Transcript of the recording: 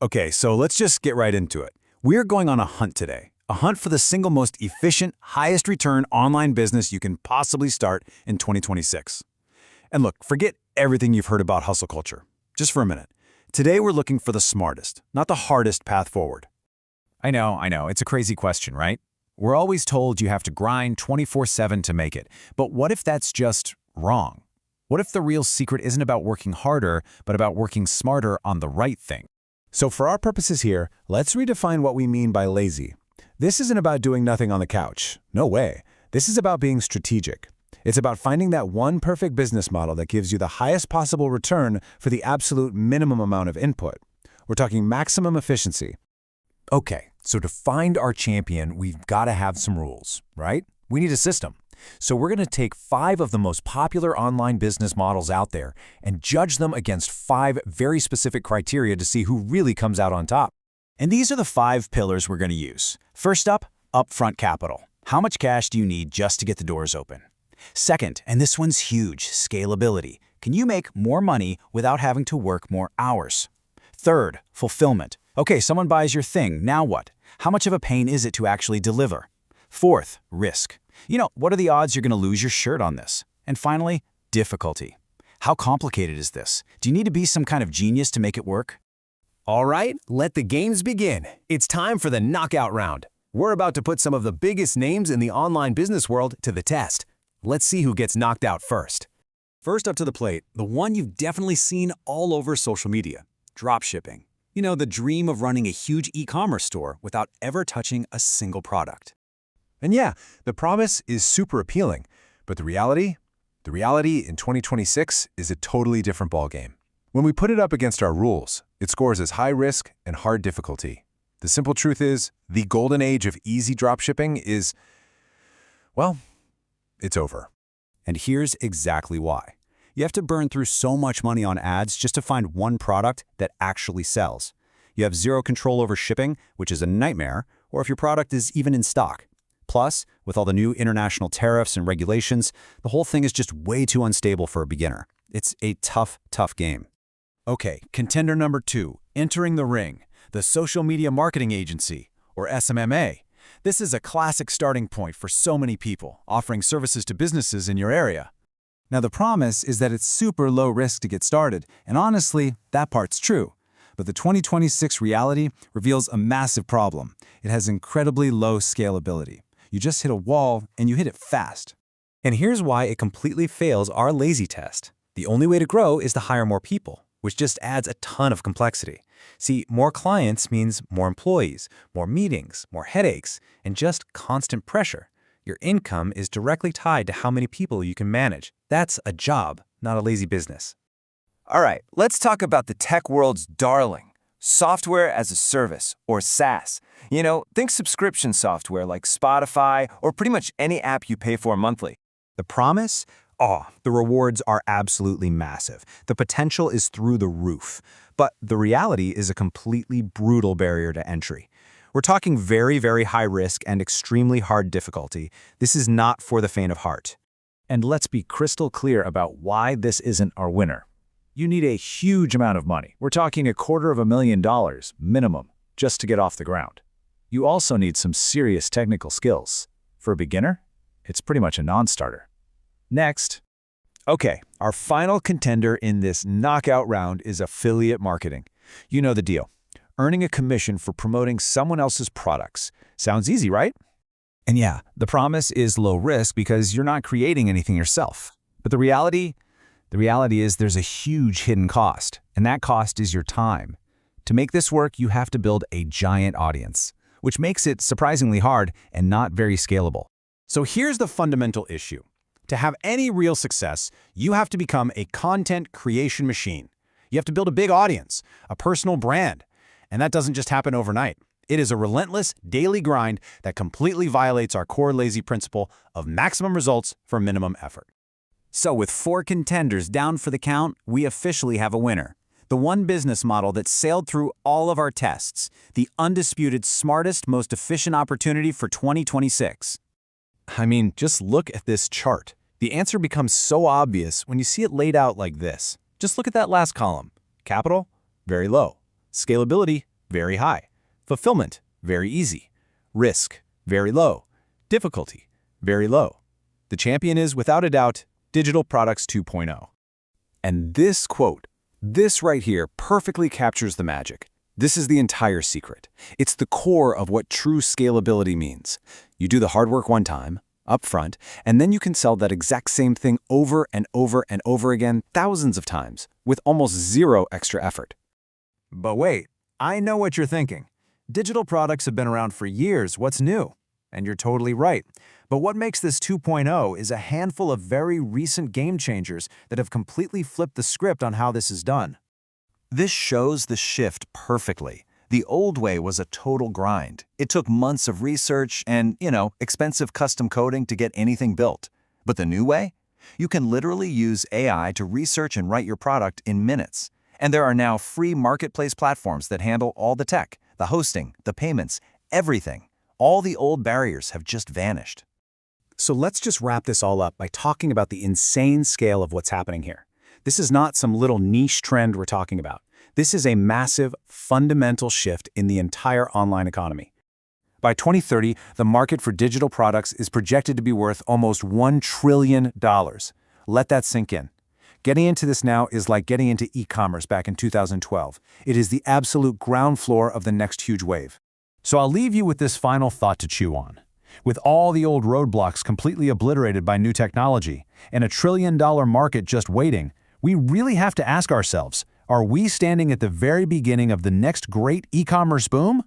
Okay, so let's just get right into it. We're going on a hunt today. A hunt for the single most efficient, highest return online business you can possibly start in 2026. And look, forget everything you've heard about hustle culture. Just for a minute. Today we're looking for the smartest, not the hardest path forward. I know. It's a crazy question, right? We're always told you have to grind 24/7 to make it. But what if that's just wrong? What if the real secret isn't about working harder, but about working smarter on the right thing? So for our purposes here, let's redefine what we mean by lazy. This isn't about doing nothing on the couch. No way. This is about being strategic. It's about finding that one perfect business model that gives you the highest possible return for the absolute minimum amount of input. We're talking maximum efficiency. Okay, so to find our champion, we've got to have some rules, right? We need a system. So we're going to take 5 of the most popular online business models out there and judge them against 5 very specific criteria to see who really comes out on top. And these are the 5 pillars we're going to use. First up, upfront capital. How much cash do you need just to get the doors open? Second, and this one's huge, scalability. Can you make more money without having to work more hours? Third, fulfillment. Okay, someone buys your thing, now what? How much of a pain is it to actually deliver? Fourth, risk. What are the odds you're going to lose your shirt on this? And finally, difficulty. How complicated is this? Do you need to be some kind of genius to make it work? All right, let the games begin. It's time for the knockout round. We're about to put some of the biggest names in the online business world to the test. Let's see who gets knocked out first. First up to the plate, the one you've definitely seen all over social media, dropshipping. The dream of running a huge e-commerce store without ever touching a single product. And yeah, the promise is super appealing, but the reality in 2026 is a totally different ballgame. When we put it up against our rules, it scores as high risk and hard difficulty. The simple truth is, the golden age of easy dropshipping is, well, it's over. And here's exactly why. You have to burn through so much money on ads just to find one product that actually sells. You have zero control over shipping, which is a nightmare, or if your product is even in stock. Plus, with all the new international tariffs and regulations, the whole thing is just way too unstable for a beginner. It's a tough game. Okay, contender number 2, entering the ring, the social media marketing agency, or SMMA. This is a classic starting point for so many people, offering services to businesses in your area. Now, the promise is that it's super low risk to get started, and honestly, that part's true. But the 2026 reality reveals a massive problem. It has incredibly low scalability. You just hit a wall, and you hit it fast. And here's why it completely fails our lazy test. The only way to grow is to hire more people, which just adds a ton of complexity. See, more clients means more employees, more meetings, more headaches, and just constant pressure. Your income is directly tied to how many people you can manage. That's a job, not a lazy business. All right, let's talk about the tech world's darling, software as a service, or SaaS. Think subscription software like Spotify or pretty much any app you pay for monthly. The promise? The rewards are absolutely massive. The potential is through the roof. But the reality is a completely brutal barrier to entry. We're talking very, very high risk and extremely hard difficulty. This is not for the faint of heart. And let's be crystal clear about why this isn't our winner. You need a huge amount of money. We're talking $250,000 minimum just to get off the ground. You also need some serious technical skills. For a beginner, it's pretty much a non-starter. Next. Okay, our final contender in this knockout round is affiliate marketing. You know the deal. Earning a commission for promoting someone else's products. Sounds easy, right? And yeah, the promise is low risk because you're not creating anything yourself. But the reality is there's a huge hidden cost, and that cost is your time. To make this work, you have to build a giant audience, which makes it surprisingly hard and not very scalable. So here's the fundamental issue. To have any real success, you have to become a content creation machine. You have to build a big audience, a personal brand. And that doesn't just happen overnight. It is a relentless daily grind that completely violates our core lazy principle of maximum results for minimum effort. So with 4 contenders down for the count, we officially have a winner. The one business model that sailed through all of our tests. The undisputed smartest, most efficient opportunity for 2026. I mean, just look at this chart. The answer becomes so obvious when you see it laid out like this. Just look at that last column. Capital, very low. Scalability, very high. Fulfillment, very easy. Risk, very low. Difficulty, very low. The champion is, without a doubt, Digital Products 2.0. And this quote, this right here, perfectly captures the magic. This is the entire secret. It's the core of what true scalability means. You do the hard work one time, upfront, and then you can sell that exact same thing over and over and over again thousands of times with almost zero extra effort. But wait, I know what you're thinking. Digital products have been around for years. What's new? And you're totally right. But what makes this 2.0 is a handful of very recent game changers that have completely flipped the script on how this is done. This shows the shift perfectly. The old way was a total grind. It took months of research and, expensive custom coding to get anything built. But the new way? You can literally use AI to research and write your product in minutes. And there are now free marketplace platforms that handle all the tech, the hosting, the payments, everything. All the old barriers have just vanished. So let's just wrap this all up by talking about the insane scale of what's happening here. This is not some little niche trend we're talking about. This is a massive, fundamental shift in the entire online economy. By 2030, the market for digital products is projected to be worth almost $1 trillion. Let that sink in. Getting into this now is like getting into e-commerce back in 2012. It is the absolute ground floor of the next huge wave. So I'll leave you with this final thought to chew on. With all the old roadblocks completely obliterated by new technology and a $1 trillion market just waiting, we really have to ask ourselves, are we standing at the very beginning of the next great e-commerce boom?